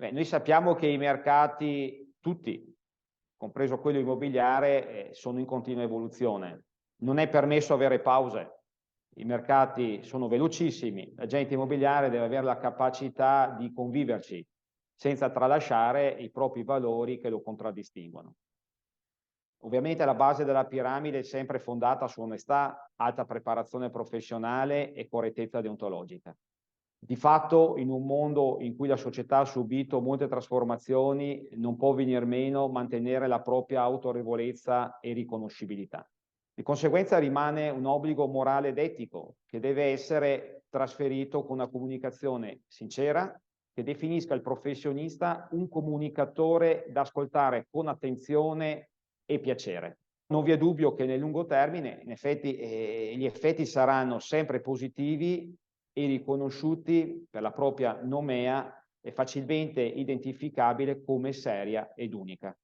Beh, noi sappiamo che i mercati, tutti, compreso quello immobiliare, sono in continua evoluzione. Non è permesso avere pause. I mercati sono velocissimi, l'agente immobiliare deve avere la capacità di conviverci senza tralasciare i propri valori che lo contraddistinguono. Ovviamente la base della piramide è sempre fondata su onestà, alta preparazione professionale e correttezza deontologica. Di fatto, in un mondo in cui la società ha subito molte trasformazioni, non può venir meno mantenere la propria autorevolezza e riconoscibilità. Di conseguenza rimane un obbligo morale ed etico che deve essere trasferito con una comunicazione sincera che definisca il professionista un comunicatore da ascoltare con attenzione e piacere. Non vi è dubbio che nel lungo termine, in effetti, gli effetti saranno sempre positivi e riconosciuti per la propria nomea e facilmente identificabile come seria ed unica.